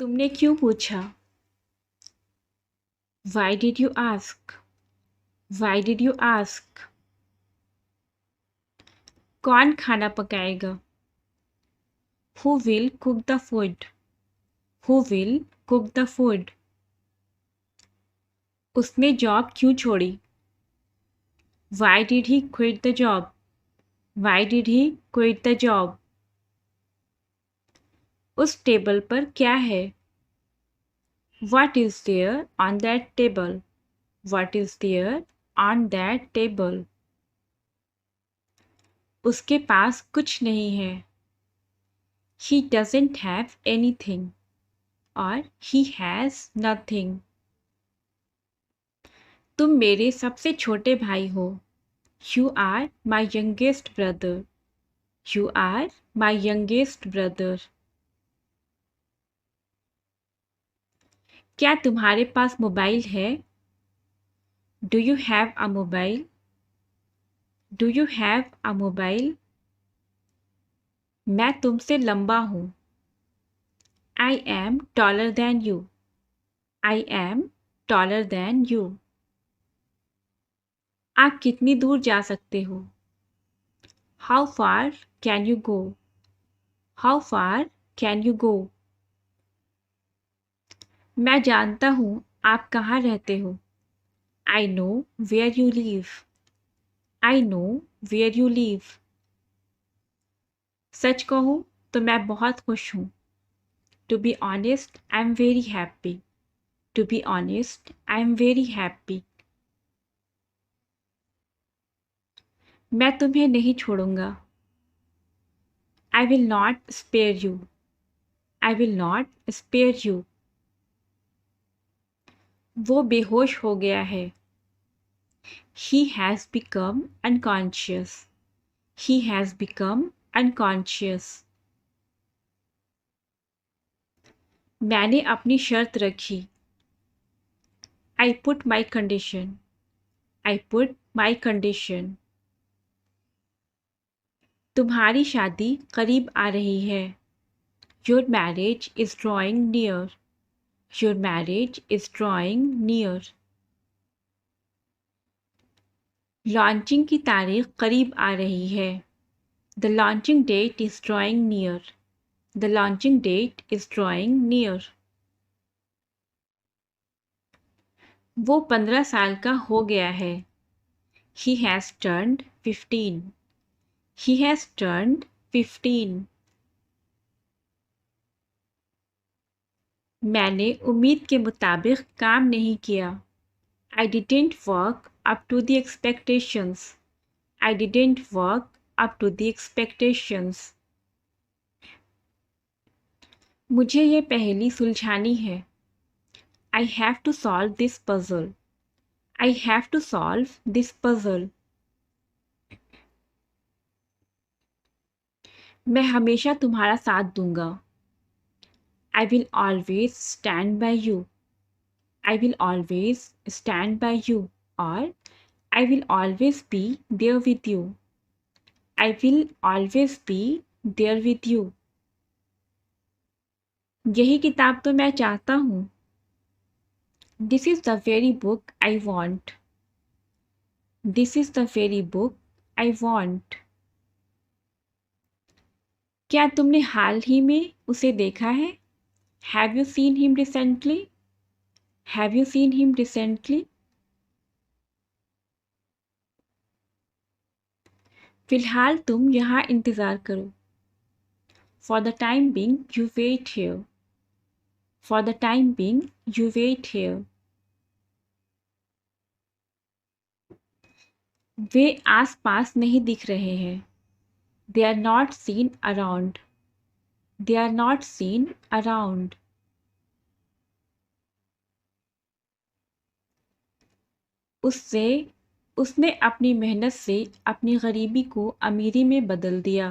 तुमने क्यों पूछा? Why did you ask? Why did you ask? कौन खाना पकाएगा? Who will cook the food? Who will cook the food? उसने जॉब क्यों छोड़ी? Why did he quit the job? Why did he quit the job? उस table पर क्या है? What is there on that table? What is there on that table? उसके पास कुछ नहीं है. He doesn't have anything. और he has nothing. तुम मेरे सबसे छोटे भाई हो. You are my youngest brother. You are my youngest brother. क्या तुम्हारे पास मोबाइल है? Do you have a mobile? Do you have a mobile? मैं तुमसे लंबा हूँ. I am taller than you. I am taller than you. आप कितनी दूर जा सकते हो? How far can you go? How far can you go? मैं जानता हूँ आप कहाँ रहते हो. I know where you live. I know where you live. सच कहूँ तो मैं बहुत खुश हूँ. To be honest, I'm very happy. To be honest, I'm very happy. मैं तुम्हें नहीं छोड़ूंगा. I will not spare you. I will not spare you. वो बेहोश हो गया है. He has become unconscious. He has become unconscious. मैंने अपनी शर्त रखी. I put my condition. I put my condition. तुम्हारी शादी करीब आ रही है. Your marriage is drawing near. Your marriage is drawing near. Launching की तारीख करीब आ रही है. The launching date is drawing near. The launching date is drawing near. वो 15 साल का हो गया है. He has turned 15. He has turned 15. मैंने उम्मीद के मुताबिक काम नहीं किया. I didn't work up to the expectations. I didn't work up to the expectations. मुझे ये पहेली सुलझानी है. I have to solve this puzzle. I have to solve this puzzle. मैं हमेशा तुम्हारा साथ दूंगा. I will always stand by you. I will always stand by you. और I will always be there with you. I will always be there with you. यही किताब तो मैं चाहता हूँ. This is the very book I want. This is the very book I want. क्या तुमने हाल ही में उसे देखा है? Have you seen him recently? Have you seen him recently? फिलहाल तुम यहाँ इंतज़ार करो. For the time being, you wait here. For the time being, you wait here. वे आस-पास नहीं दिख रहे हैं. They are not seen around. They are not seen around. उसने अपनी मेहनत से अपनी गरीबी को अमीरी में बदल दिया.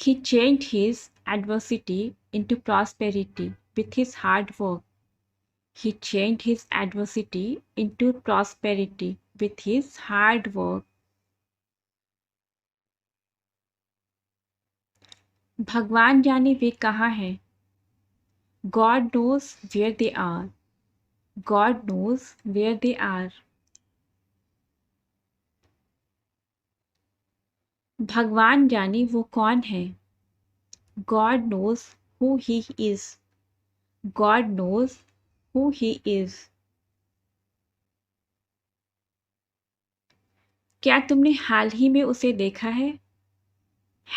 He changed his adversity into prosperity with his hard work. He changed his adversity into prosperity with his hard work. भगवान जाने वे कहाँ हैं. God knows where they are. God knows where they are. भगवान जाने वो कौन है. God knows who he is. God knows who he is. क्या तुमने हाल ही में उसे देखा है?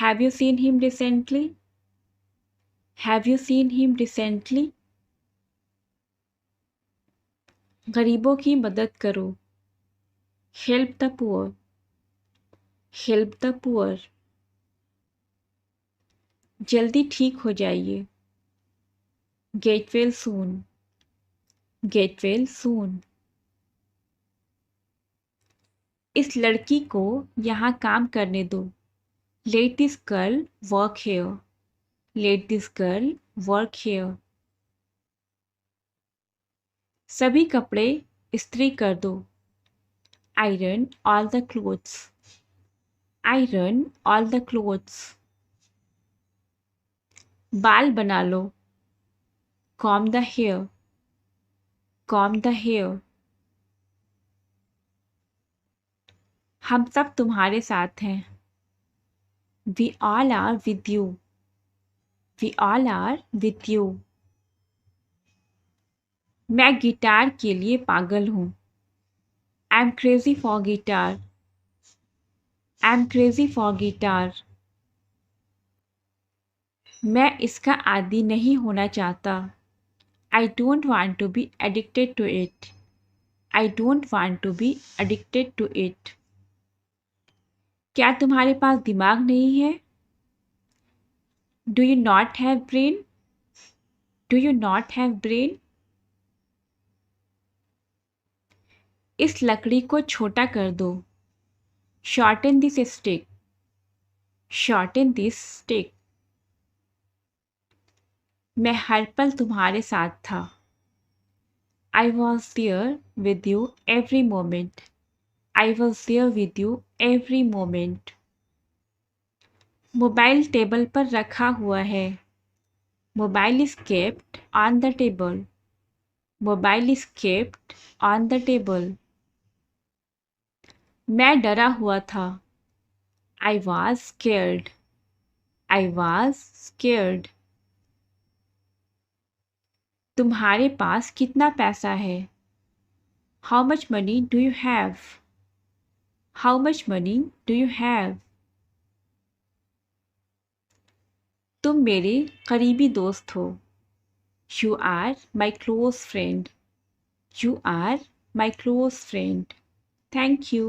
Have you seen him recently? Have you seen him recently? गरीबों की मदद करो. Help the poor. Help the poor. जल्दी ठीक हो जाइए. Get well soon. Get well soon. इस लड़की को यहाँ काम करने दो. Let this girl work here. Let this girl work here. सभी कपड़े इस्त्री कर दो. Iron all the clothes. Iron all the clothes. बाल बना लो. Comb the hair. Comb the hair. हम सब तुम्हारे साथ हैं. We all are with you. We all are with you. मैं गिटार के लिए पागल हूँ. I'm crazy for guitar. I'm crazy for guitar. मैं इसका आदी नहीं होना चाहता. I don't want to be addicted to it. I don't want to be addicted to it. क्या तुम्हारे पास दिमाग नहीं है? Do you not have brain? Do you not have brain? इस लकड़ी को छोटा कर दो. Shorten this stick. Shorten this stick. मैं हर पल तुम्हारे साथ था. I was there with you every moment. I was there with you every moment. Mobile table पर रखा हुआ है. Mobile is kept on the table. Mobile is kept on the table. मैं डरा हुआ था. I was scared. I was scared. तुम्हारे पास कितना पैसा है? How much money do you have? How much money do you have? तुम मेरे करीबी दोस्त हो. You are my close friend. You are my close friend. Thank you.